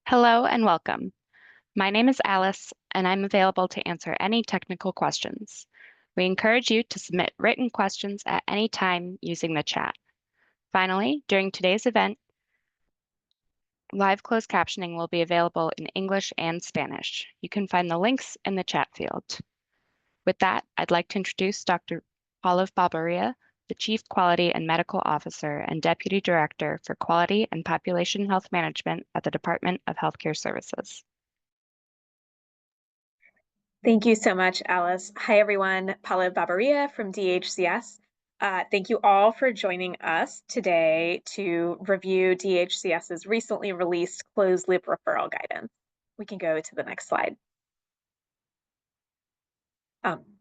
Hello and welcome. My name is Alice, and I'm available to answer any technical questions. We encourage you to submit written questions at any time using the chat. Finally, during today's event, live closed captioning will be available in English and Spanish. You can find the links in the chat field. With that, I'd like to introduce Dr. Olive Barbaria, the Chief Quality and Medical Officer and Deputy Director for Quality and Population Health Management at the Department of Healthcare Services. Thank you so much, Alice. Hi, everyone. Paula Barbaria from DHCS. Thank you all for joining us today to review DHCS's recently released closed-loop referral guidance. We can go to the next slide.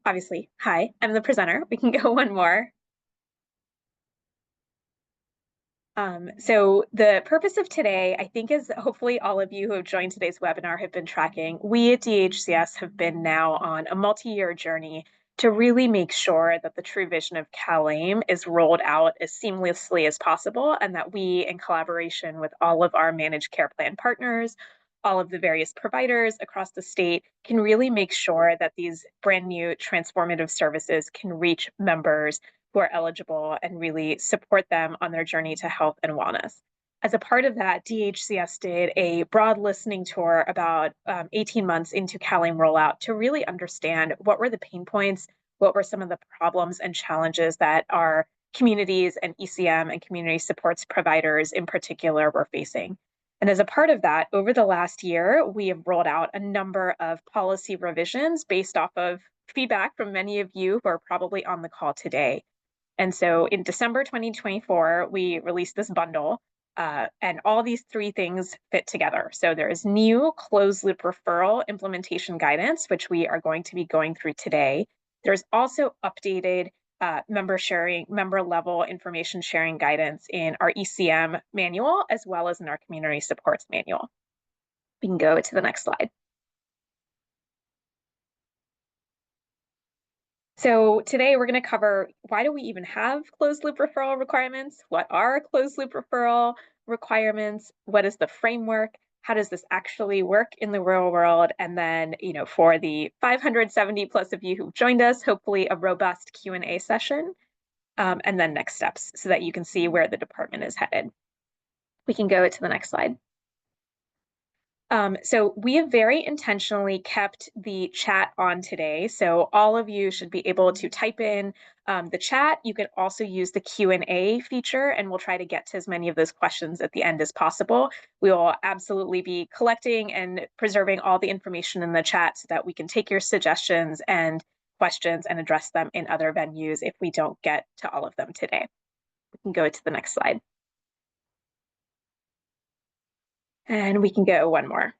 Obviously, hi, I'm the presenter. We can go one more. So the purpose of today, I think, is hopefully all of you who have joined today's webinar have been tracking. We at DHCS have been now on a multi-year journey to really make sure that the true vision of CalAIM is rolled out as seamlessly as possible, and that we, in collaboration with all of our managed care plan partners, all of the various providers across the state, can really make sure that these brand new transformative services can reach members who are eligible and really support them on their journey to health and wellness. As a part of that, DHCS did a broad listening tour about 18 months into CalAIM rollout to really understand what were the pain points, what were some of the problems and challenges that our communities and ECM and community supports providers in particular were facing. And as a part of that, over the last year, we have rolled out a number of policy revisions based off of feedback from many of you who are probably on the call today. And so in December 2024, we released this bundle, and all these three things fit together. So there's new closed-loop referral implementation guidance, which we are going to be going through today. There's also updated member-level information sharing guidance in our ECM manual, as well as in our community supports manual. We can go to the next slide. So today we're going to cover, why do we even have closed loop referral requirements? What are closed loop referral requirements? What is the framework? How does this actually work in the real world? And then, for the 570 plus of you who've joined us, hopefully a robust Q&A session, and then next steps so that you can see where the department is headed. We can go to the next slide. So we have very intentionally kept the chat on today. So all of you should be able to type in the chat. You can also use the Q&A feature, and we'll try to get to as many of those questions at the end as possible. We will absolutely be collecting and preserving all the information in the chat so that we can take your suggestions and questions and address them in other venues if we don't get to all of them today. We can go to the next slide. And we can go one more.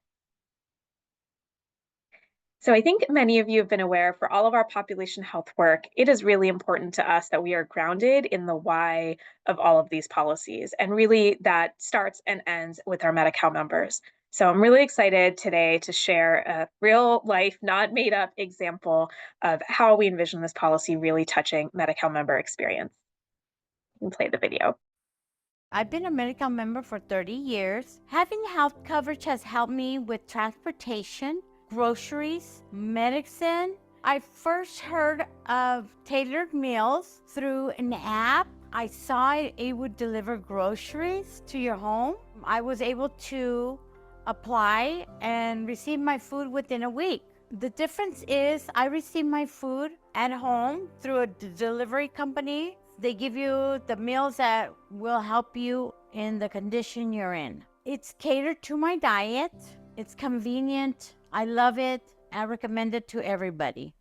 So I think many of you have been aware, for all of our population health work, it is really important to us that we are grounded in the why of all of these policies. And really that starts and ends with our Medi-Cal members. So I'm really excited today to share a real life, not made up example of how we envision this policy really touching Medi-Cal member experience. You can play the video. I've been a Medi-Cal member for 30 years. Having health coverage has helped me with transportation, groceries, medicine. I first heard of tailored meals through an app. I saw it would deliver groceries to your home. I was able to apply and receive my food within a week. The difference is I receive my food at home through a delivery company. They give you the meals that will help you in the condition you're in. It's catered to my diet. It's convenient. I love it. I recommend it to everybody.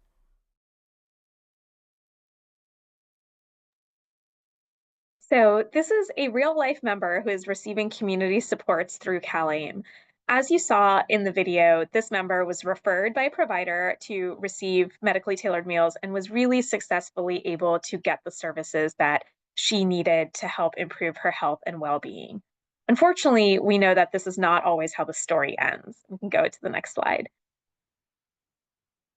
So this is a real life member who is receiving community supports through CalAIM. As you saw in the video, this member was referred by a provider to receive medically tailored meals and was really successfully able to get the services that she needed to help improve her health and well-being. Unfortunately, we know that this is not always how the story ends. We can go to the next slide.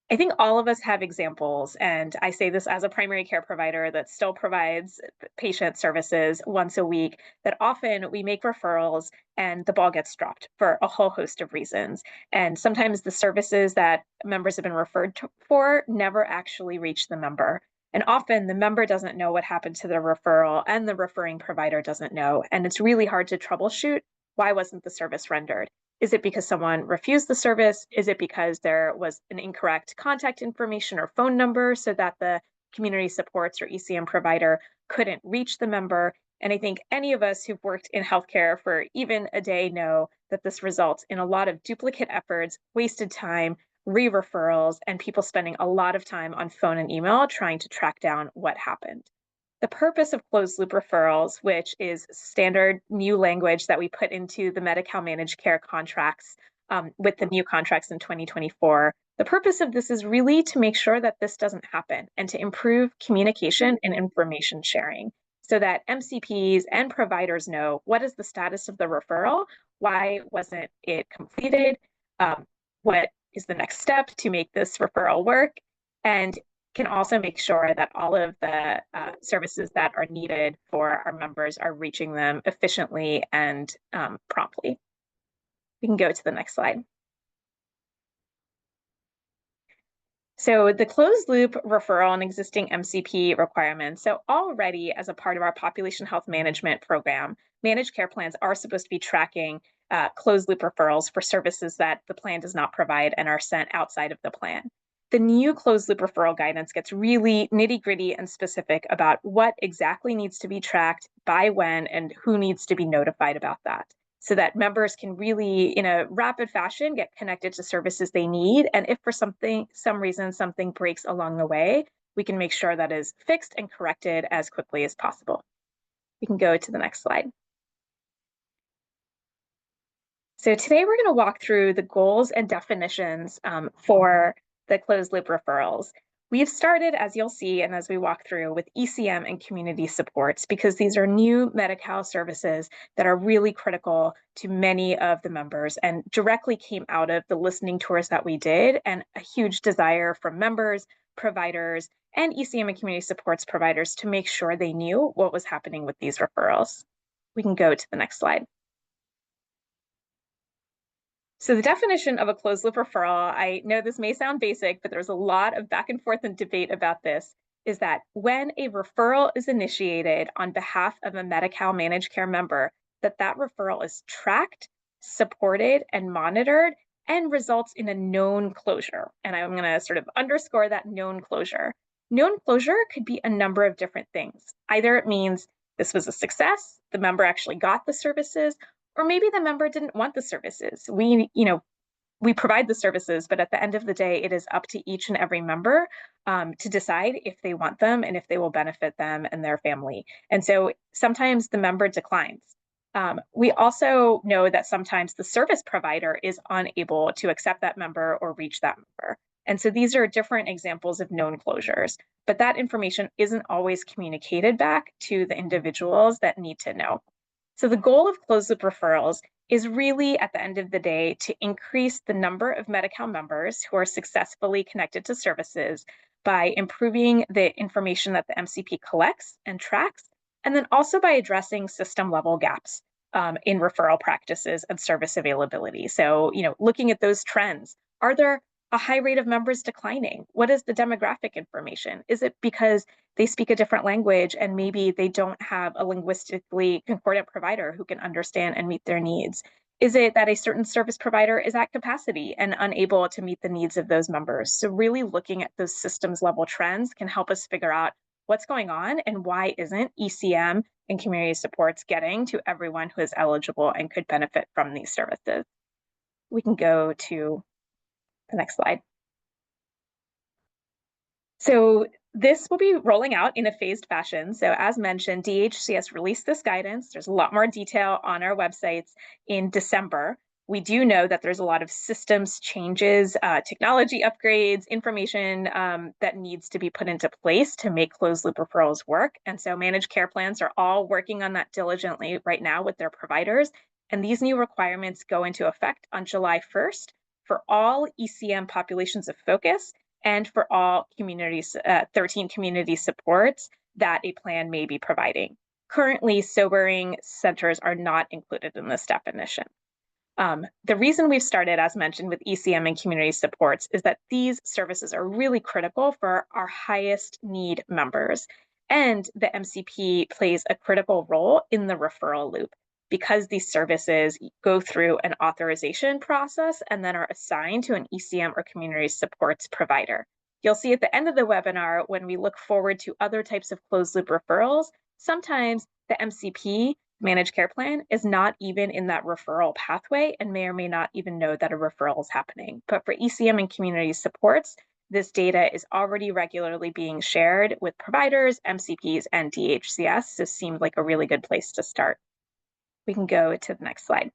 I think all of us have examples, and I say this as a primary care provider that still provides patient services once a week, that often we make referrals and the ball gets dropped for a whole host of reasons. And sometimes the services that members have been referred for never actually reach the member. And often the member doesn't know what happened to the referral and the referring provider doesn't know. And it's really hard to troubleshoot why wasn't the service rendered. Is it because someone refused the service? Is it because there was an incorrect contact information or phone number so that the community supports or ECM provider couldn't reach the member? And I think any of us who've worked in healthcare for even a day know that this results in a lot of duplicate efforts, wasted time, re-referrals, and people spending a lot of time on phone and email trying to track down what happened. The purpose of closed loop referrals, which is standard new language that we put into the Medi-Cal managed care contracts with the new contracts in 2024, the purpose of this is really to make sure that this doesn't happen and to improve communication and information sharing so that MCPs and providers know what is the status of the referral, why wasn't it completed, what is the next step to make this referral work, and can also make sure that all of the services that are needed for our members are reaching them efficiently and promptly. We can go to the next slide. So the closed loop referral and existing MCP requirements. So already as a part of our population health management program, managed care plans are supposed to be tracking closed loop referrals for services that the plan does not provide and are sent outside of the plan. The new closed loop referral guidance gets really nitty gritty and specific about what exactly needs to be tracked, by when, and who needs to be notified about that, so that members can really, in a rapid fashion, get connected to services they need. And if for some reason something breaks along the way, we can make sure that is fixed and corrected as quickly as possible. We can go to the next slide. So today we're going to walk through the goals and definitions for the closed loop referrals. We've started, as you'll see, and as we walk through, with ECM and community supports, because these are new Medi-Cal services that are really critical to many of the members and directly came out of the listening tours that we did and a huge desire from members, providers, and ECM and community supports providers to make sure they knew what was happening with these referrals. We can go to the next slide. So the definition of a closed loop referral, I know this may sound basic, but there's a lot of back and forth and debate about this, is that when a referral is initiated on behalf of a Medi-Cal managed care member, that referral is tracked, supported, and monitored, and results in a known closure. And I'm going to sort of underscore that known closure. Known closure could be a number of different things. Either it means this was a success, the member actually got the services, or maybe the member didn't want the services. We provide the services, but at the end of the day, it is up to each and every member to decide if they want them and if they will benefit them and their family. And so sometimes the member declines. We also know that sometimes the service provider is unable to accept that member or reach that member. And so these are different examples of known closures, but that information isn't always communicated back to the individuals that need to know. So the goal of closed loop referrals is really, at the end of the day, to increase the number of Medi-Cal members who are successfully connected to services by improving the information that the MCP collects and tracks, and then also by addressing system-level gaps in referral practices and service availability. So, looking at those trends, are there a high rate of members declining? What is the demographic information? Is it because they speak a different language and maybe they don't have a linguistically concordant provider who can understand and meet their needs? Is it that a certain service provider is at capacity and unable to meet the needs of those members? So really looking at those systems level trends can help us figure out what's going on and why isn't ECM and community supports getting to everyone who is eligible and could benefit from these services. We can go to the next slide. So this will be rolling out in a phased fashion. So as mentioned, DHCS released this guidance. There's a lot more detail on our websites in December. We do know that there's a lot of systems changes, technology upgrades, information that needs to be put into place to make closed loop referrals work. And so managed care plans are all working on that diligently right now with their providers. And these new requirements go into effect on July 1st for all ECM populations of focus and for all 13 community supports that a plan may be providing. Currently, sobering centers are not included in this definition. The reason we've started, as mentioned, with ECM and community supports is that these services are really critical for our highest need members. And the MCP plays a critical role in the referral loop because these services go through an authorization process and then are assigned to an ECM or community supports provider. You'll see at the end of the webinar, when we look forward to other types of closed loop referrals, sometimes the MCP managed care plan is not even in that referral pathway and may or may not even know that a referral is happening. But for ECM and community supports, this data is already regularly being shared with providers, MCPs, and DHCS, so it seemed like a really good place to start. We can go to the next slide.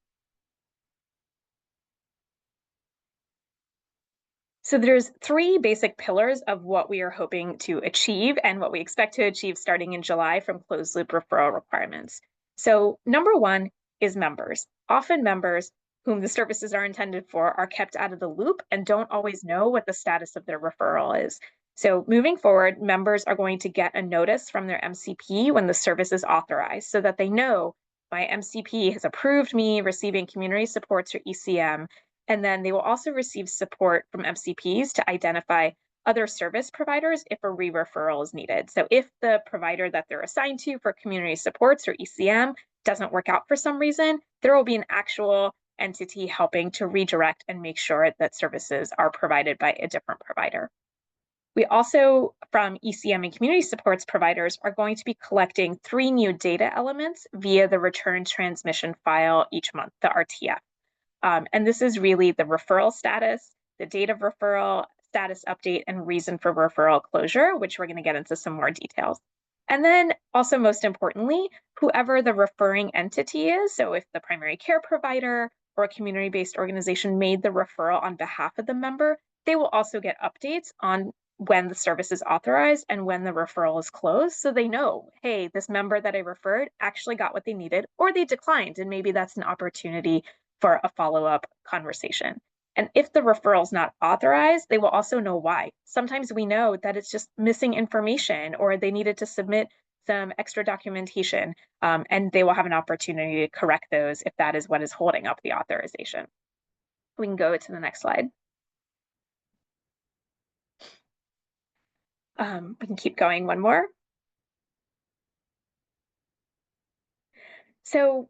So there's three basic pillars of what we are hoping to achieve and what we expect to achieve starting in July from closed loop referral requirements. So number one is members. Often members whom the services are intended for are kept out of the loop and don't always know what the status of their referral is. So moving forward, members are going to get a notice from their MCP when the service is authorized so that they know my MCP has approved me receiving community supports or ECM. And then they will also receive support from MCPs to identify other service providers if a re-referral is needed. So if the provider that they're assigned to for community supports or ECM doesn't work out for some reason, there will be an actual entity helping to redirect and make sure that services are provided by a different provider. We also, from ECM and community supports providers, are going to be collecting 3 new data elements via the return transmission file each month, the RTF. And this is really the referral status, the date of referral, status update, and reason for referral closure, which we're going to get into some more details. And then also most importantly, whoever the referring entity is, so if the primary care provider or a community-based organization made the referral on behalf of the member, they will also get updates on when the service is authorized and when the referral is closed, so they know, hey, this member that I referred actually got what they needed, or they declined, and maybe that's an opportunity for a follow-up conversation. And if the referral is not authorized, they will also know why. Sometimes we know that it's just missing information or they needed to submit some extra documentation, and they will have an opportunity to correct those if that is what is holding up the authorization. We can go to the next slide. We can keep going one more. So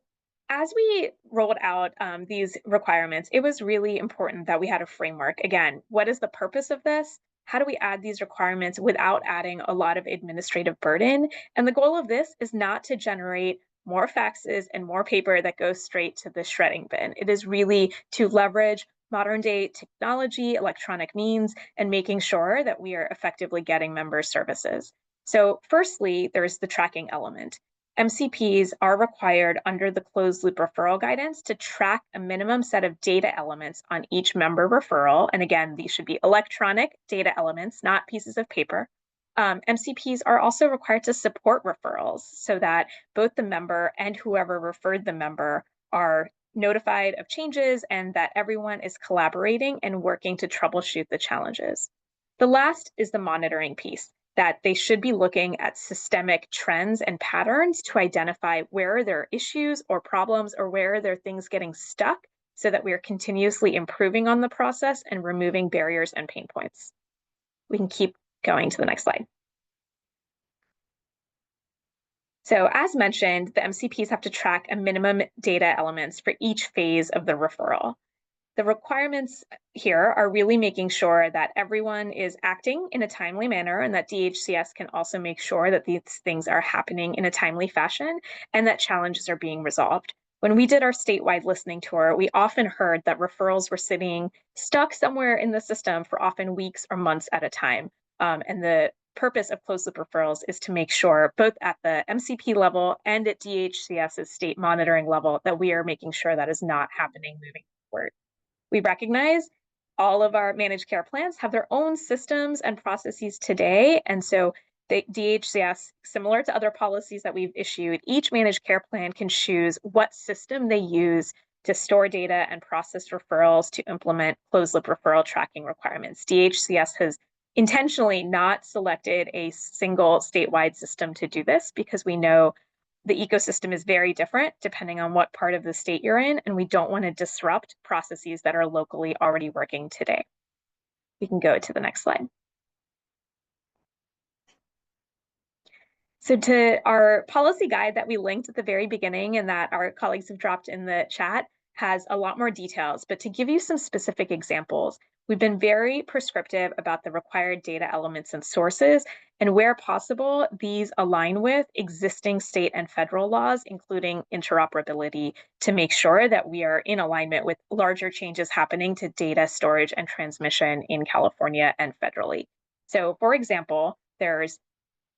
as we rolled out these requirements, it was really important that we had a framework. Again, what is the purpose of this? How do we add these requirements without adding a lot of administrative burden? And the goal of this is not to generate more faxes and more paper that goes straight to the shredding bin. It is really to leverage modern day technology, electronic means, and making sure that we are effectively getting member services. So firstly, there's the tracking element. MCPs are required under the closed loop referral guidance to track a minimum set of data elements on each member referral. And again, these should be electronic data elements, not pieces of paper. MCPs are also required to support referrals so that both the member and whoever referred the member are notified of changes and that everyone is collaborating and working to troubleshoot the challenges. The last is the monitoring piece, that they should be looking at systemic trends and patterns to identify where there are issues or problems or where there are things getting stuck so that we are continuously improving on the process and removing barriers and pain points. We can keep going to the next slide. So as mentioned, the MCPs have to track a minimum data elements for each phase of the referral. The requirements here are really making sure that everyone is acting in a timely manner and that DHCS can also make sure that these things are happening in a timely fashion and that challenges are being resolved. When we did our statewide listening tour, we often heard that referrals were sitting stuck somewhere in the system for often weeks or months at a time. And the purpose of closed loop referrals is to make sure both at the MCP level and at DHCS's state monitoring level that we are making sure that is not happening moving forward. We recognize all of our managed care plans have their own systems and processes today. And so the DHCS, similar to other policies that we've issued, each managed care plan can choose what system they use to store data and process referrals to implement closed loop referral tracking requirements. DHCS has intentionally not selected a single statewide system to do this because we know the ecosystem is very different depending on what part of the state you're in, and we don't want to disrupt processes that are locally already working today. We can go to the next slide. So to our policy guide that we linked at the very beginning and that our colleagues have dropped in the chat has a lot more details, but to give you some specific examples, we've been very prescriptive about the required data elements and sources, and where possible, these align with existing state and federal laws, including interoperability, to make sure that we are in alignment with larger changes happening to data storage and transmission in California and federally. So for example, there's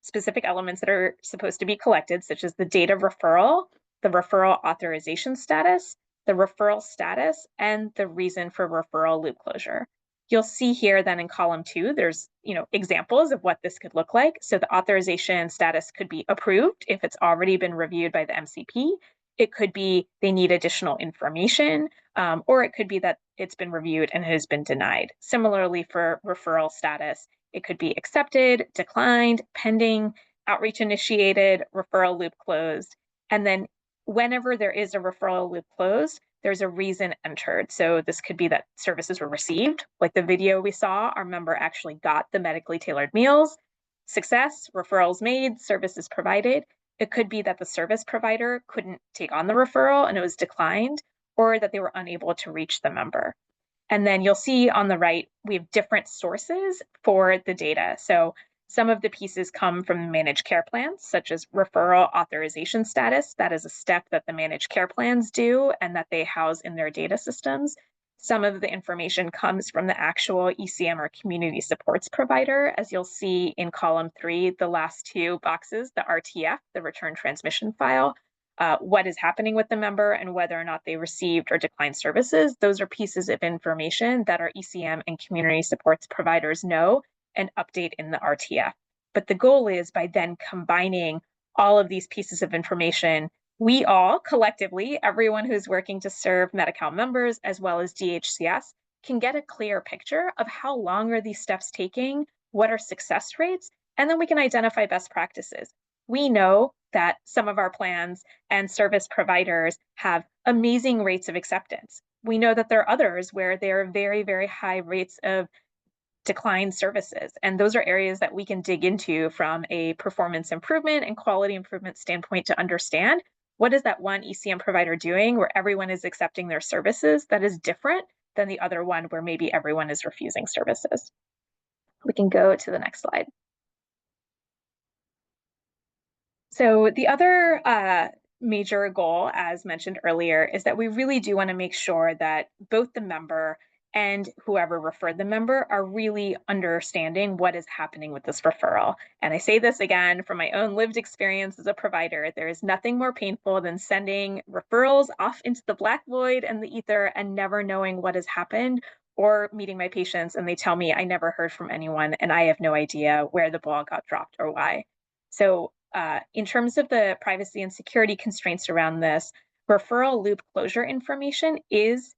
specific elements that are supposed to be collected, such as the date of referral, the referral authorization status, the referral status, and the reason for referral loop closure. You'll see here then in column 2, there's examples of what this could look like. So the authorization status could be approved if it's already been reviewed by the MCP. It could be they need additional information, or it could be that it's been reviewed and has been denied. Similarly for referral status, it could be accepted, declined, pending, outreach initiated, referral loop closed. And then whenever there is a referral loop closed, there's a reason entered. So this could be that services were received. Like the video we saw, our member actually got the medically tailored meals. Success, referrals made, services provided. It could be that the service provider couldn't take on the referral and it was declined, or that they were unable to reach the member. And then you'll see on the right, we have different sources for the data. So some of the pieces come from managed care plans, such as referral authorization status. That is a step that the managed care plans do and that they house in their data systems. Some of the information comes from the actual ECM or community supports provider. As you'll see in column 3, the last 2 boxes, the RTF, the return transmission file, what is happening with the member and whether or not they received or declined services. Those are pieces of information that our ECM and community supports providers know and update in the RTF. But the goal is by then combining all of these pieces of information, we all collectively, everyone who's working to serve Medi-Cal members as well as DHCS, can get a clear picture of how long are these steps taking, what are success rates, and then we can identify best practices. We know that some of our plans and service providers have amazing rates of acceptance. We know that there are others where there are very, very high rates of declined services. And those are areas that we can dig into from a performance improvement and quality improvement standpoint to understand what is that one ECM provider doing where everyone is accepting their services that is different than the other one where maybe everyone is refusing services. We can go to the next slide. So the other major goal, as mentioned earlier, is that we really do want to make sure that both the member and whoever referred the member are really understanding what is happening with this referral. And I say this again from my own lived experience as a provider, there is nothing more painful than sending referrals off into the black void and the ether and never knowing what has happened, or meeting my patients and they tell me I never heard from anyone and I have no idea where the ball got dropped or why. So in terms of the privacy and security constraints around this, referral loop closure information is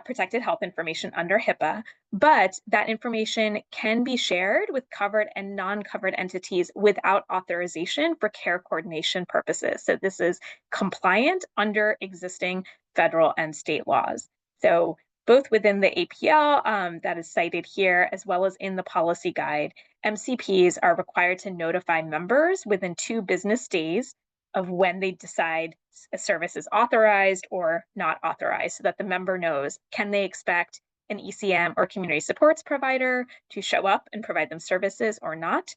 protected health information under HIPAA, but that information can be shared with covered and non-covered entities without authorization for care coordination purposes. So this is compliant under existing federal and state laws. So both within the APL that is cited here, as well as in the policy guide, MCPs are required to notify members within 2 business days of when they decide a service is authorized or not authorized, so that the member knows, can they expect an ECM or community supports provider to show up and provide them services or not.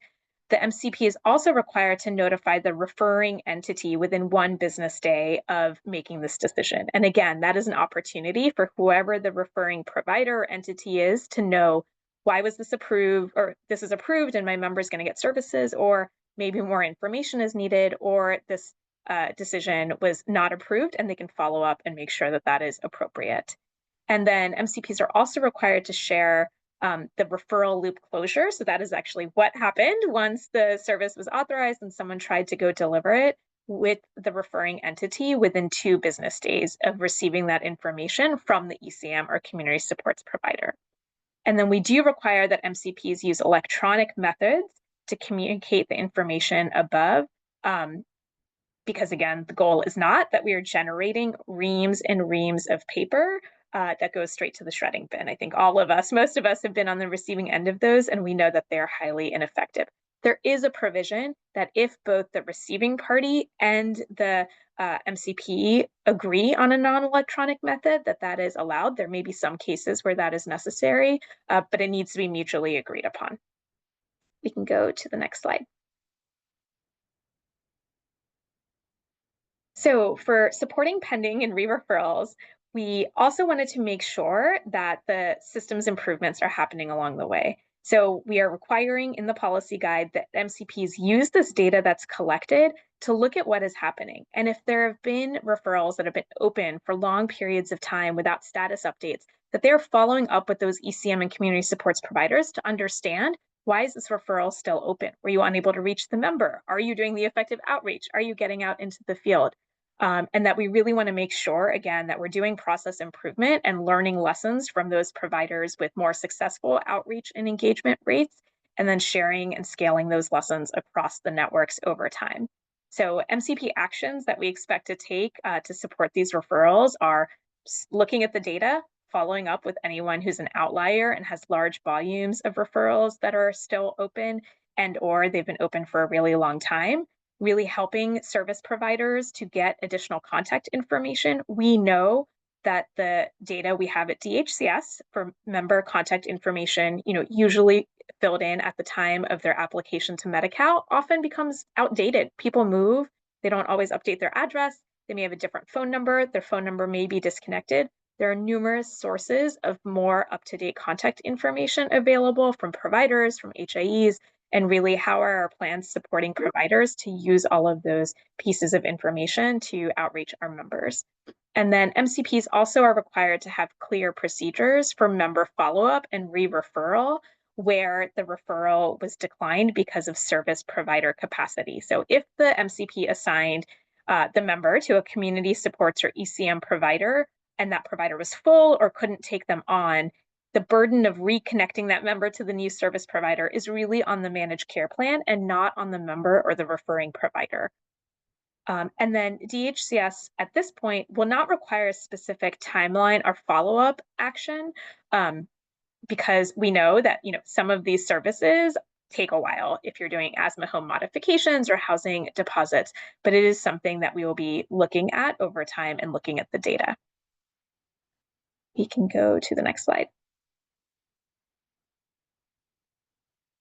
The MCP is also required to notify the referring entity within 1 business day of making this decision. And again, that is an opportunity for whoever the referring provider or entity is to know, why was this approved, or this is approved and my member is going to get services, or maybe more information is needed, or this decision was not approved, and they can follow up and make sure that that is appropriate. And then MCPs are also required to share the referral loop closure. So that is actually what happened once the service was authorized and someone tried to go deliver it, with the referring entity within 2 business days of receiving that information from the ECM or community supports provider. And then we do require that MCPs use electronic methods to communicate the information above, because again, the goal is not that we are generating reams and reams of paper that goes straight to the shredding bin. I think all of us, most of us have been on the receiving end of those, and we know that they're highly ineffective. There is a provision that if both the receiving party and the MCP agree on a non-electronic method, that is allowed. There may be some cases where that is necessary, but it needs to be mutually agreed upon. We can go to the next slide. So for supporting pending and re-referrals, we also wanted to make sure that the systems improvements are happening along the way. So we are requiring in the policy guide that MCPs use this data that's collected to look at what is happening. And if there have been referrals that have been open for long periods of time without status updates, that they're following up with those ECM and community supports providers to understand, why is this referral still open? Were you unable to reach the member? Are you doing the effective outreach? Are you getting out into the field? And that we really want to make sure, again, that we're doing process improvement and learning lessons from those providers with more successful outreach and engagement rates, and then sharing and scaling those lessons across the networks over time. So MCP actions that we expect to take to support these referrals are looking at the data, following up with anyone who's an outlier and has large volumes of referrals that are still open and or they've been open for a really long time, really helping service providers to get additional contact information. We know that the data we have at DHCS for member contact information, usually filled in at the time of their application to Medi-Cal, often becomes outdated. People move, they don't always update their address, they may have a different phone number, their phone number may be disconnected. There are numerous sources of more up-to-date contact information available from providers, from HIEs, and really how are our plans supporting providers to use all of those pieces of information to outreach our members. And then MCPs also are required to have clear procedures for member follow-up and re-referral where the referral was declined because of service provider capacity. So if the MCP assigned the member to a community supports or ECM provider and that provider was full or couldn't take them on, the burden of reconnecting that member to the new service provider is really on the managed care plan and not on the member or the referring provider. And then DHCS at this point will not require a specific timeline or follow-up action because we know that some of these services take a while if you're doing asthma home modifications or housing deposits, but it is something that we will be looking at over time and looking at the data. We can go to the next slide.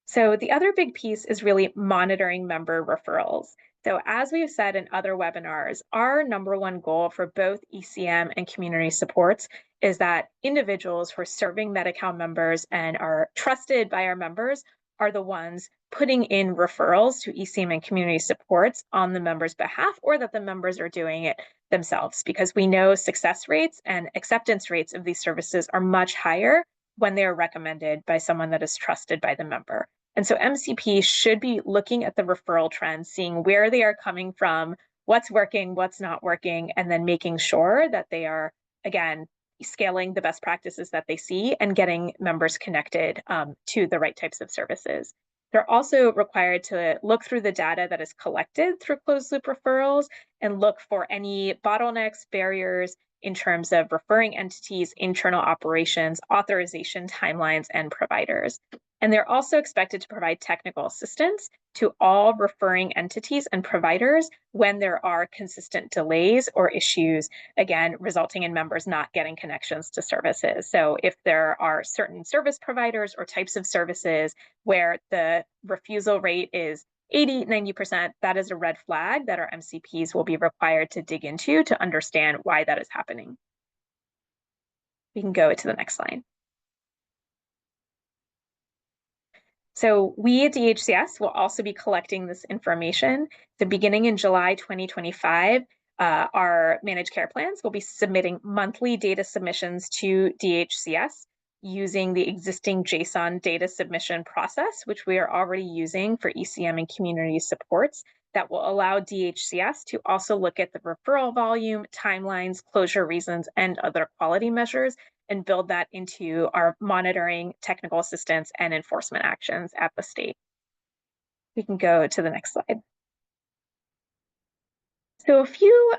So the other big piece is really monitoring member referrals. So as we've said in other webinars, our number one goal for both ECM and community supports is that individuals who are serving Medi-Cal members and are trusted by our members are the ones putting in referrals to ECM and community supports on the members' behalf, or that the members are doing it themselves, because we know success rates and acceptance rates of these services are much higher when they are recommended by someone that is trusted by the member. And so MCP should be looking at the referral trends, seeing where they are coming from, what's working, what's not working, and then making sure that they are, again, scaling the best practices that they see and getting members connected to the right types of services. They're also required to look through the data that is collected through closed-loop referrals and look for any bottlenecks, barriers in terms of referring entities, internal operations, authorization timelines, and providers. And they're also expected to provide technical assistance to all referring entities and providers when there are consistent delays or issues, again, resulting in members not getting connections to services. So if there are certain service providers or types of services where the refusal rate is 80, 90%, that is a red flag that our MCPs will be required to dig into to understand why that is happening. We can go to the next slide. So we at DHCS will also be collecting this information. So beginning in July 2025, our managed care plans will be submitting monthly data submissions to DHCS using the existing JSON data submission process, which we are already using for ECM and community supports, that will allow DHCS to also look at the referral volume, timelines, closure reasons, and other quality measures and build that into our monitoring, technical assistance, and enforcement actions at the state. We can go to the next slide. So a few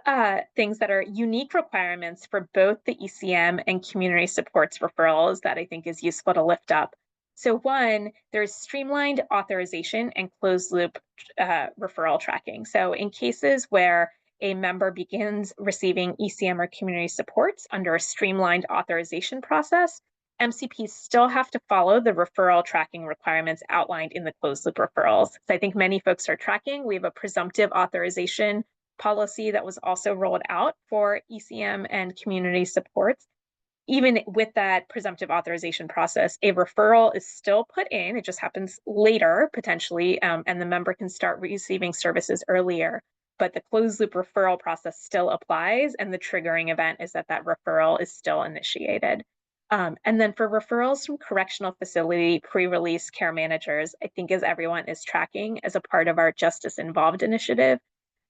things that are unique requirements for both the ECM and community supports referrals that I think is useful to lift up. So one, there's streamlined authorization and closed loop referral tracking. So in cases where a member begins receiving ECM or community supports under a streamlined authorization process, MCPs still have to follow the referral tracking requirements outlined in the closed loop referrals. So I think many folks are tracking. We have a presumptive authorization policy that was also rolled out for ECM and community supports. Even with that presumptive authorization process, a referral is still put in. It just happens later, potentially, and the member can start receiving services earlier. But the closed loop referral process still applies, and the triggering event is that that referral is still initiated. And then for referrals from correctional facility pre-release care managers, I think as everyone is tracking as a part of our Justice Involved initiative,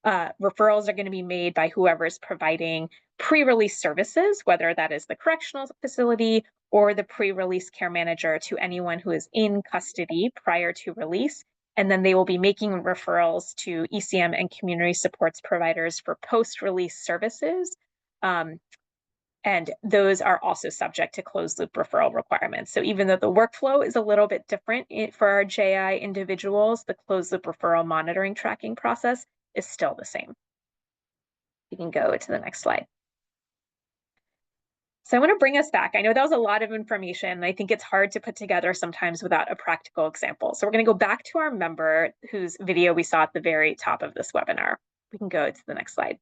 referrals are going to be made by whoever is providing pre-release services, whether that is the correctional facility or the pre-release care manager to anyone who is in custody prior to release. And then they will be making referrals to ECM and community supports providers for post-release services. And those are also subject to closed loop referral requirements. So even though the workflow is a little bit different for our JI individuals, the closed loop referral monitoring tracking process is still the same. You can go to the next slide. So I want to bring us back. I know that was a lot of information, and I think it's hard to put together sometimes without a practical example. So we're going to go back to our member whose video we saw at the very top of this webinar. We can go to the next slide.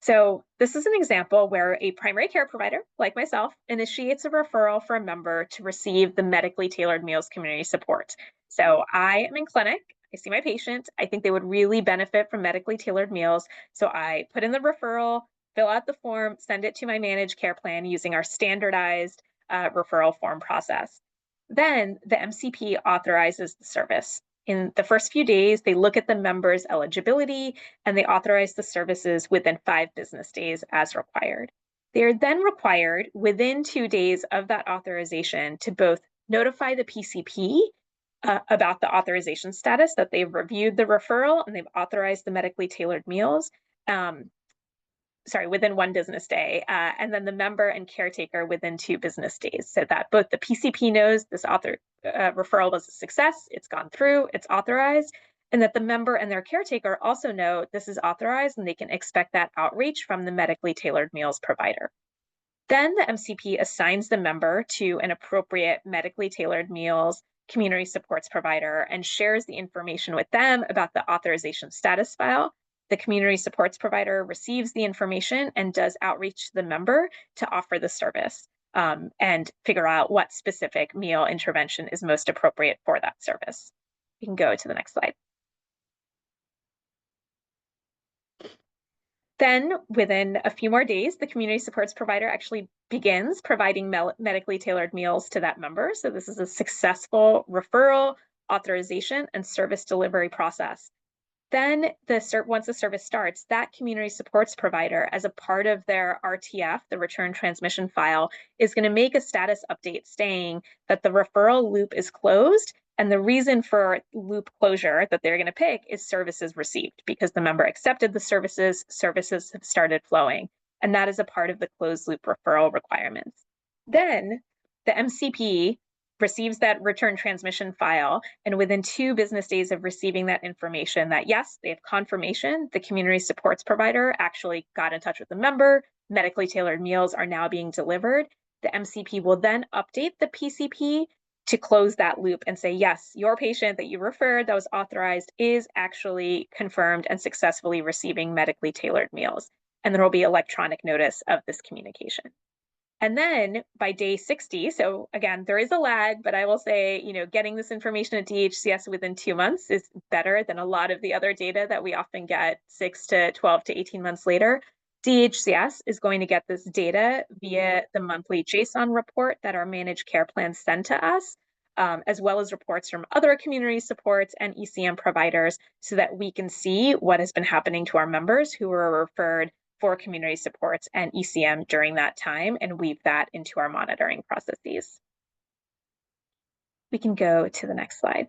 So this is an example where a primary care provider, like myself, initiates a referral for a member to receive the medically tailored meals community support. So I am in clinic, I see my patient, I think they would really benefit from medically tailored meals. So I put in the referral, fill out the form, send it to my managed care plan using our standardized referral form process. Then the MCP authorizes the service. In the first few days, they look at the member's eligibility and they authorize the services within 5 business days as required. They are then required within 2 days of that authorization to both notify the PCP about the authorization status, that they've reviewed the referral and they've authorized the medically tailored meals, within 1 business day, and then the member and caretaker within 2 business days, so that both the PCP knows this referral was a success, it's gone through, it's authorized, and that the member and their caretaker also know this is authorized and they can expect that outreach from the medically tailored meals provider. Then the MCP assigns the member to an appropriate medically tailored meals community supports provider and shares the information with them about the authorization status file. The community supports provider receives the information and does outreach to the member to offer the service and figure out what specific meal intervention is most appropriate for that service. You can go to the next slide. Then within a few more days, the community supports provider actually begins providing medically tailored meals to that member. So this is a successful referral, authorization, and service delivery process. Then once the service starts, that community supports provider, as a part of their RTF, the return transmission file, is going to make a status update saying that the referral loop is closed. And the reason for loop closure that they're going to pick is services received, because the member accepted the services have started flowing. And that is a part of the closed loop referral requirements. Then the MCP receives that return transmission file, and within 2 business days of receiving that information that yes, they have confirmation, the community supports provider actually got in touch with the member, medically tailored meals are now being delivered, the MCP will then update the PCP to close that loop and say, yes, your patient that you referred that was authorized is actually confirmed and successfully receiving medically tailored meals. And there will be electronic notice of this communication. And then by day 60, so again, there is a lag, but I will say, getting this information at DHCS within 2 months is better than a lot of the other data that we often get 6 to 12 to 18 months later. DHCS is going to get this data via the monthly JSON report that our managed care plans send to us, as well as reports from other community supports and ECM providers, so that we can see what has been happening to our members who were referred for community supports and ECM during that time and weave that into our monitoring processes. We can go to the next slide.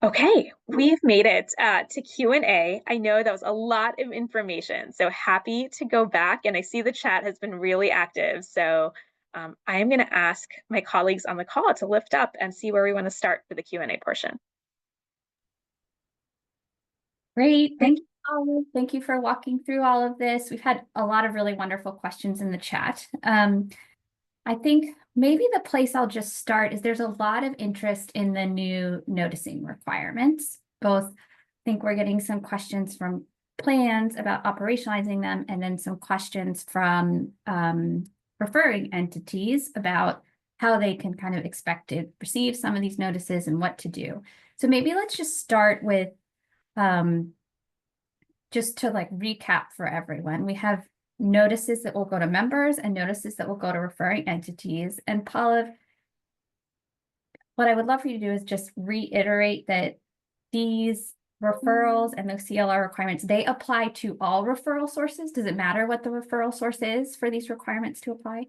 Okay, we've made it to Q&A. I know that was a lot of information, so happy to go back, and I see the chat has been really active. So I am going to ask my colleagues on the call to lift up and see where we want to start for the Q&A portion. Great, thank you, Olive. Thank you for walking through all of this. We've had a lot of really wonderful questions in the chat. I think maybe the place I'll just start is there's a lot of interest in the new noticing requirements. Both, I think we're getting some questions from plans about operationalizing them, and then some questions from referring entities about how they can kind of expect to receive some of these notices and what to do. So maybe let's just start with just to like recap for everyone. We have notices that will go to members and notices that will go to referring entities. And Paula, what I would love for you to do is just reiterate that these referrals and those CLR requirements, they apply to all referral sources. Does it matter what the referral source is for these requirements to apply?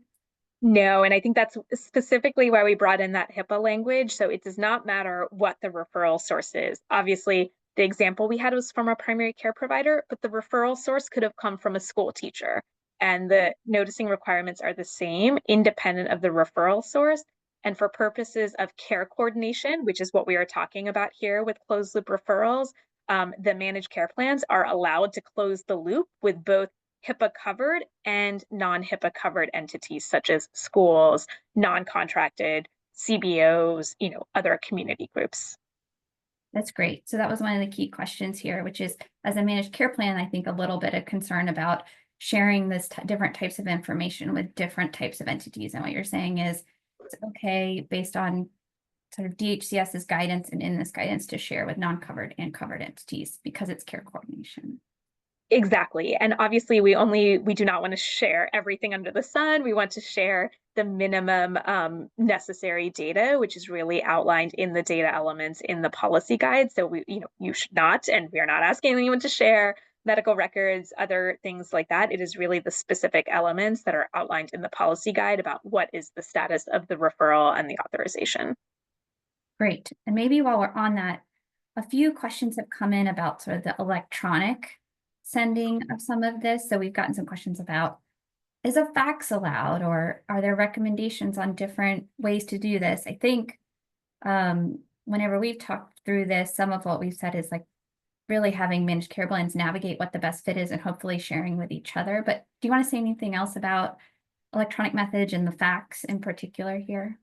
No, and I think that's specifically why we brought in that HIPAA language. So it does not matter what the referral source is. Obviously, the example we had was from a primary care provider, but the referral source could have come from a school teacher. And the noticing requirements are the same, independent of the referral source. And for purposes of care coordination, which is what we are talking about here with closed loop referrals, the managed care plans are allowed to close the loop with both HIPAA covered and non-HIPAA covered entities such as schools, non-contracted, CBOs, other community groups. That's great. So that was one of the key questions here, which is, as a managed care plan, I think a little bit of concern about sharing this different types of information with different types of entities. And what you're saying is it's okay based on sort of DHCS's guidance and in this guidance to share with non-covered and covered entities because it's care coordination. Exactly. And obviously we do not want to share everything under the sun. We want to share the minimum necessary data, which is really outlined in the data elements in the policy guide. So you should not, and we are not asking anyone to share medical records, other things like that. It is really the specific elements that are outlined in the policy guide about what is the status of the referral and the authorization. Great. And maybe while we're on that, a few questions have come in about sort of the electronic sending of some of this. So we've gotten some questions about, is a fax allowed, or are there recommendations on different ways to do this? I think whenever we've talked through this, some of what we've said is like really having managed care plans navigate what the best fit is and hopefully sharing with each other. But do you want to say anything else about electronic message and the fax in particular here?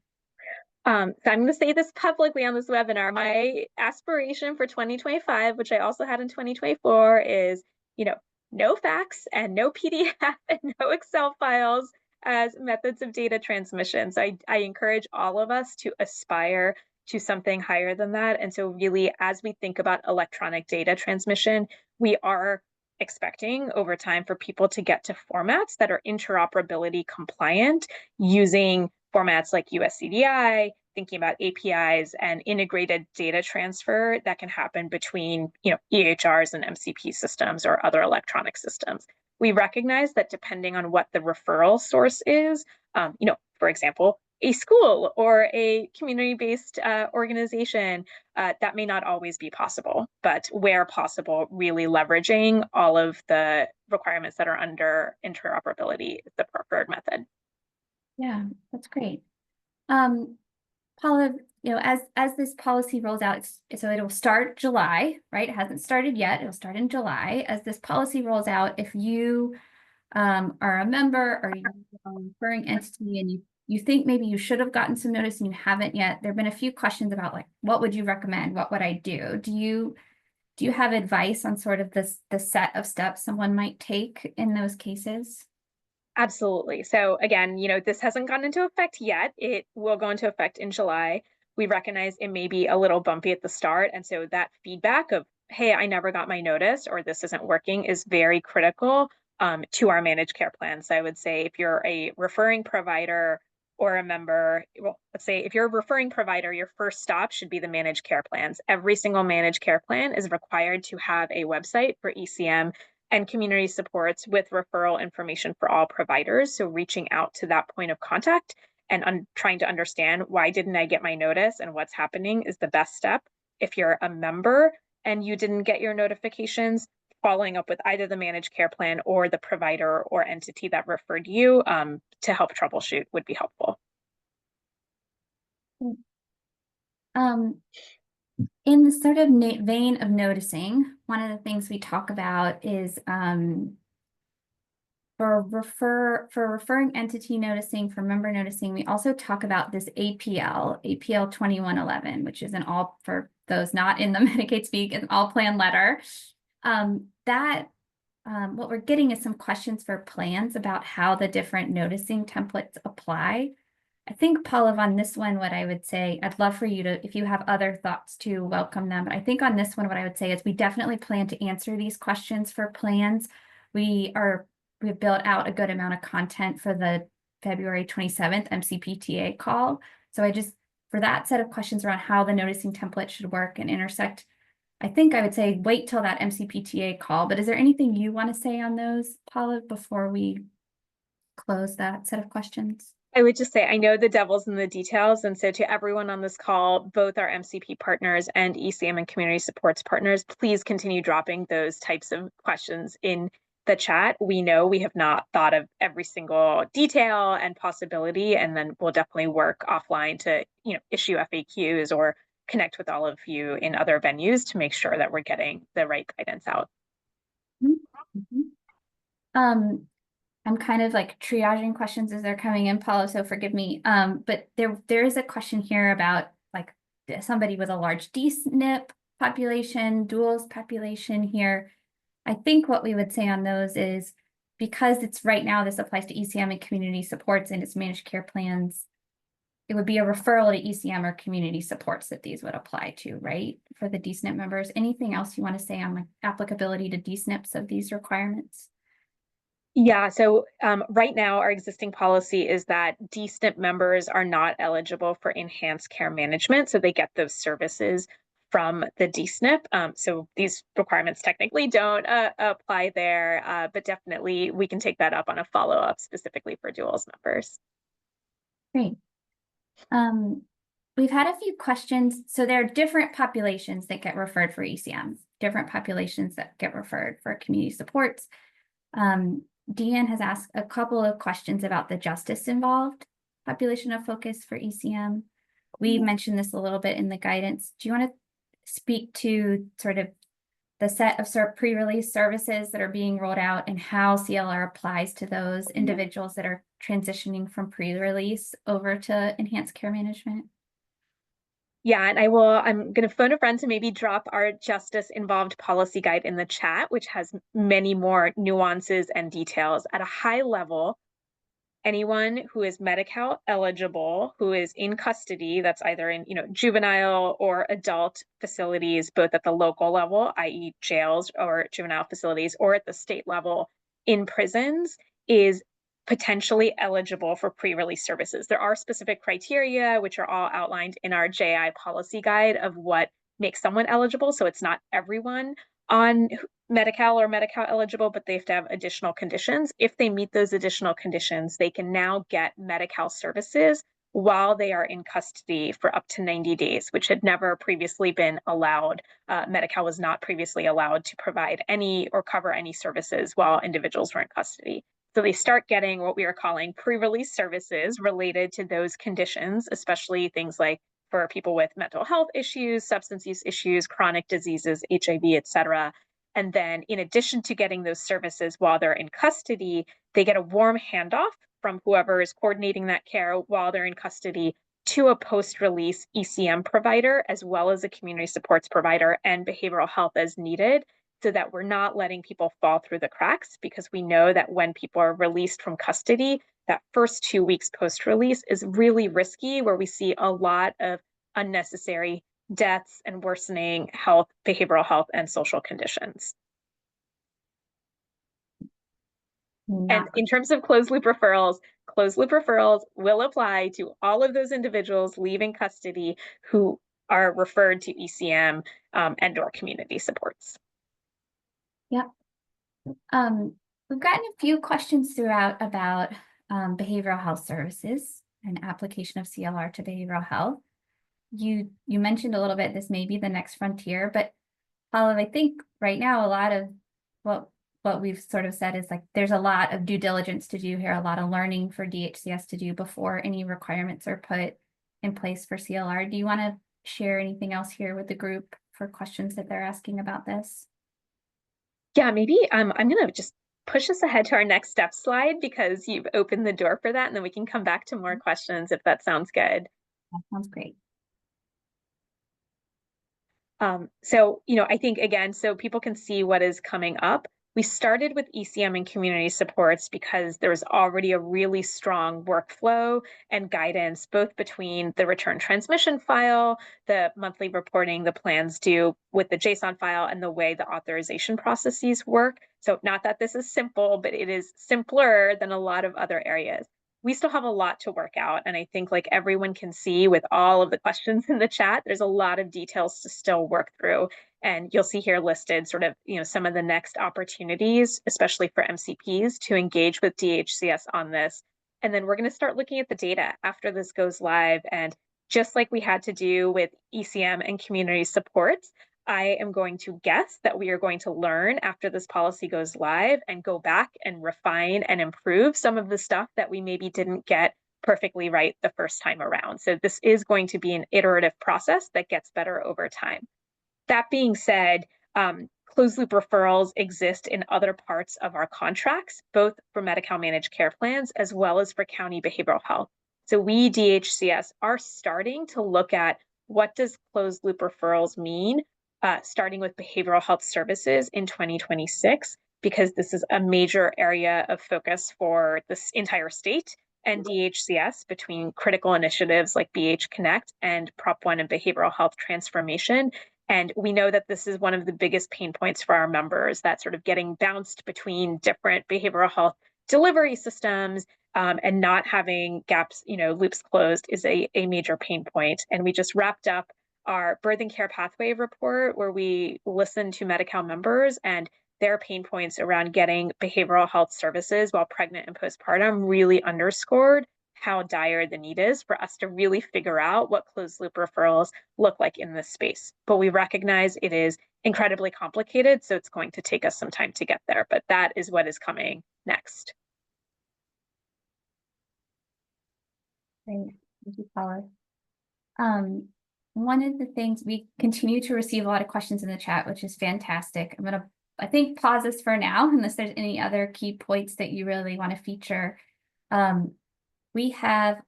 So I'm going to say this publicly on this webinar. My aspiration for 2025, which I also had in 2024, is no fax and no PDF and no Excel files as methods of data transmission. So I encourage all of us to aspire to something higher than that. And so really, as we think about electronic data transmission, we are expecting over time for people to get to formats that are interoperability compliant using formats like USCDI, thinking about APIs and integrated data transfer that can happen between EHRs and MCP systems or other electronic systems. We recognize that depending on what the referral source is, for example, a school or a community-based organization, that may not always be possible, but where possible, really leveraging all of the requirements that are under interoperability is the preferred method. Yeah, that's great. Paula, as this policy rolls out, so it'll start July, right? It hasn't started yet. It'll start in July. As this policy rolls out, if you are a member or you're a referring entity and you think maybe you should have gotten some notice and you haven't yet, there have been a few questions about like, what would you recommend? What would I do? Do you have advice on sort of the set of steps someone might take in those cases? Absolutely. So again, this hasn't gone into effect yet. It will go into effect in July. We recognize it may be a little bumpy at the start. And so that feedback of, hey, I never got my notice or this isn't working is very critical to our managed care plans. So I would say if you're a referring provider or a member, well, let's say if you're a referring provider, your first stop should be the managed care plans. Every single managed care plan is required to have a website for ECM and community supports with referral information for all providers. So reaching out to that point of contact and trying to understand why didn't I get my notice and what's happening is the best step. If you're a member and you didn't get your notifications, following up with either the managed care plan or the provider or entity that referred you to help troubleshoot would be helpful. In the sort of vein of noticing, one of the things we talk about is for referring entity noticing, for member noticing, we also talk about this APL 2111, which is an all, for those not in the Medicaid speak, an all plan letter. What we're getting is some questions for plans about how the different noticing templates apply. I think, Paula, on this one, what I would say, I'd love for you to, if you have other thoughts, to welcome them. But I think on this one, what I would say is we definitely plan to answer these questions for plans. We've built out a good amount of content for the February 27th MCPTA call. So for that set of questions around how the noticing template should work and intersect, I think I would say wait till that MCPTA call. But is there anything you want to say on those, Paula, before we close that set of questions? I would just say, I know the devil's in the details. And so to everyone on this call, both our MCP partners and ECM and community supports partners, please continue dropping those types of questions in the chat. We know we have not thought of every single detail and possibility, and then we'll definitely work offline to issue FAQs or connect with all of you in other venues to make sure that we're getting the right guidance out. I'm kind of like triaging questions as they're coming in, Paula, so forgive me. But there is a question here about like somebody with a large DSNP population, duals population here. I think what we would say on those is, because it's right now, this applies to ECM and community supports and its managed care plans, it would be a referral to ECM or community supports that these would apply to, right? For the DSNP members. Anything else you want to say on the applicability to DSNPs of these requirements? Yeah, so right now our existing policy is that DSNP members are not eligible for enhanced care management, so they get those services from the DSNP. So these requirements technically don't apply there, but definitely we can take that up on a follow-up specifically for duals members. Great. We've had a few questions. So there are different populations that get referred for ECM, different populations that get referred for community supports. Deanne has asked a couple of questions about the justice involved population of focus for ECM. We mentioned this a little bit in the guidance. Do you want to speak to sort of the set of pre-release services that are being rolled out and how CLR applies to those individuals that are transitioning from pre-release over to enhanced care management? Yeah, and I'm going to phone a friend to maybe drop our justice involved policy guide in the chat, which has many more nuances and details. At a high level, anyone who is Medi-Cal eligible, who is in custody, that's either in juvenile or adult facilities, both at the local level, i.e. jails or juvenile facilities, or at the state level in prisons, is potentially eligible for pre-release services. There are specific criteria, which are all outlined in our JI policy guide of what makes someone eligible. So it's not everyone on Medi-Cal or Medi-Cal eligible, but they have to have additional conditions. If they meet those additional conditions, they can now get Medi-Cal services while they are in custody for up to 90 days, which had never previously been allowed. Medi-Cal was not previously allowed to provide any or cover any services while individuals were in custody. So they start getting what we are calling pre-release services related to those conditions, especially things like for people with mental health issues, substance use issues, chronic diseases, HIV, et cetera. And then in addition to getting those services while they're in custody, they get a warm handoff from whoever is coordinating that care while they're in custody to a post-release ECM provider, as well as a community supports provider and behavioral health as needed, so that we're not letting people fall through the cracks, because we know that when people are released from custody, that first 2 weeks post-release is really risky, where we see a lot of unnecessary deaths and worsening health, behavioral health, and social conditions. And in terms of closed loop referrals closed loop referrals will apply to all of those individuals leaving custody who are referred to ECM and/or community supports. Yep. We've gotten a few questions throughout about behavioral health services and application of CLR to behavioral health. You mentioned a little bit, this may be the next frontier, but Olive, I think right now a lot of what we've sort of said is like there's a lot of due diligence to do here, a lot of learning for DHCS to do before any requirements are put in place for CLR. Do you want to share anything else here with the group for questions that they're asking about this? Yeah, maybe I'm going to just push us ahead to our next step slide because you've opened the door for that, and then we can come back to more questions if that sounds good. That sounds great. So, I think again, so people can see what is coming up. We started with ECM and community supports because there was already a really strong workflow and guidance, both between the return transmission file, the monthly reporting the plans do with the JSON file, and the way the authorization processes work. So not that this is simple, but it is simpler than a lot of other areas. We still have a lot to work out. And I think like everyone can see with all of the questions in the chat, there's a lot of details to still work through. And you'll see here listed sort of, some of the next opportunities, especially for MCPs to engage with DHCS on this. And then we're going to start looking at the data after this goes live. And just like we had to do with ECM and community supports, I am going to guess that we are going to learn after this policy goes live and go back and refine and improve some of the stuff that we maybe didn't get perfectly right the first time around. So this is going to be an iterative process that gets better over time. That being said, closed loop referrals exist in other parts of our contracts, both for Medi-Cal managed care plans as well as for county behavioral health. So we, DHCS, are starting to look at what does closed loop referrals mean, starting with behavioral health services in 2026, because this is a major area of focus for this entire state and DHCS between critical initiatives like BH Connect and Prop 1 and behavioral health transformation. And we know that this is one of the biggest pain points for our members, that sort of getting bounced between different behavioral health delivery systems and not having gaps, loops closed is a major pain point. And we just wrapped up our birth and care pathway report where we listened to Medi-Cal members and their pain points around getting behavioral health services while pregnant and postpartum really underscored how dire the need is for us to really figure out what closed loop referrals look like in this space. But we recognize it is incredibly complicated, so it's going to take us some time to get there, but that is what is coming next. Great, thank you, Paula. One of the things, we continue to receive a lot of questions in the chat, which is fantastic. I'm gonna, I think, pause this for now, unless there's any other key points that you really want to feature. We have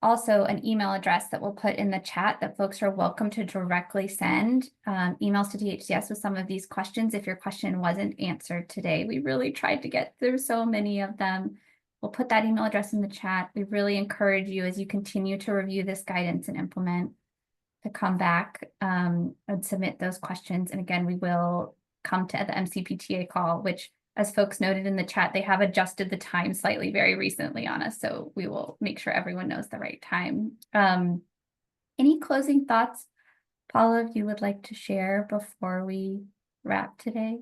also an email address that we'll put in the chat that folks are welcome to directly send emails to DHCS with some of these questions if your question wasn't answered today. We really tried to get through so many of them. We'll put that email address in the chat. We really encourage you, as you continue to review this guidance and implement, to come back and submit those questions. And again, we will come to the MCPTA call, which, as folks noted in the chat, they have adjusted the time slightly very recently on us. So we will make sure everyone knows the right time. Any closing thoughts, Paula, if you would like to share before we wrap today?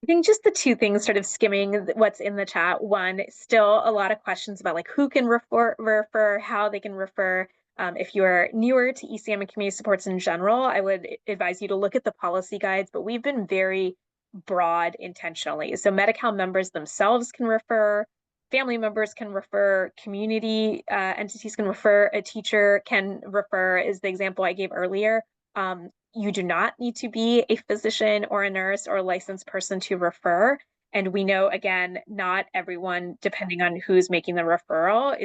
I think just the two things, sort of skimming what's in the chat. One, still a lot of questions about like who can refer, how they can refer. If you're newer to ECM and community supports in general, I would advise you to look at the policy guides, but we've been very broad intentionally. So Medi-Cal members themselves can refer, family members can refer, community entities can refer, a teacher can refer, is the example I gave earlier. You do not need to be a physician or a nurse or a licensed person to refer. And we know, again, not everyone, depending on who's making the referral,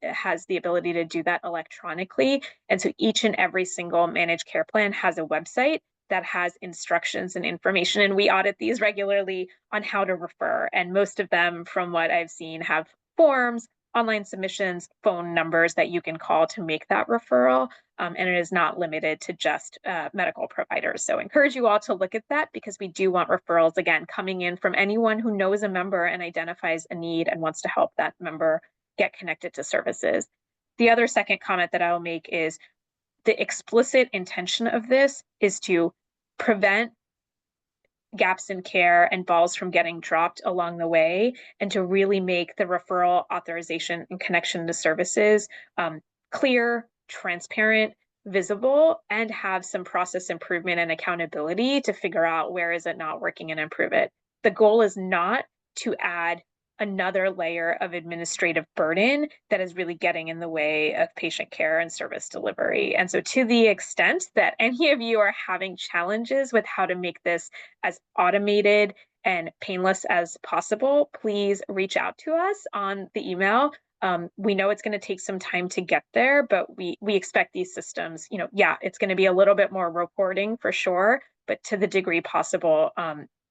has the ability to do that electronically. And so each and every single managed care plan has a website that has instructions and information. And we audit these regularly on how to refer. And most of them, from what I've seen, have forms, online submissions, phone numbers that you can call to make that referral. And it is not limited to just medical providers. So I encourage you all to look at that, because we do want referrals, again, coming in from anyone who knows a member and identifies a need and wants to help that member get connected to services. The other second comment that I'll make is the explicit intention of this is to prevent gaps in care and balls from getting dropped along the way, and to really make the referral, authorization, and connection to services clear, transparent, visible, and have some process improvement and accountability to figure out where is it not working and improve it. The goal is not to add another layer of administrative burden that is really getting in the way of patient care and service delivery. And so to the extent that any of you are having challenges with how to make this as automated and painless as possible, please reach out to us on the email. We know it's going to take some time to get there, but we expect these systems, yeah, it's going to be a little bit more reporting for sure, but to the degree possible,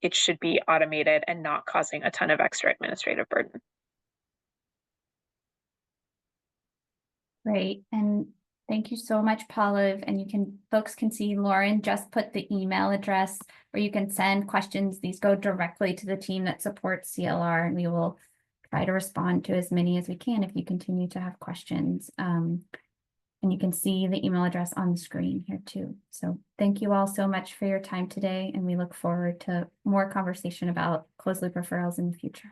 it should be automated and not causing a ton of extra administrative burden. Great. And thank you so much, Paula. And folks can see Lauren just put the email address where you can send questions. These go directly to the team that supports CLR, and we will try to respond to as many as we can if you continue to have questions. And you can see the email address on the screen here too. So thank you all so much for your time today, and we look forward to more conversation about closed loop referrals in the future.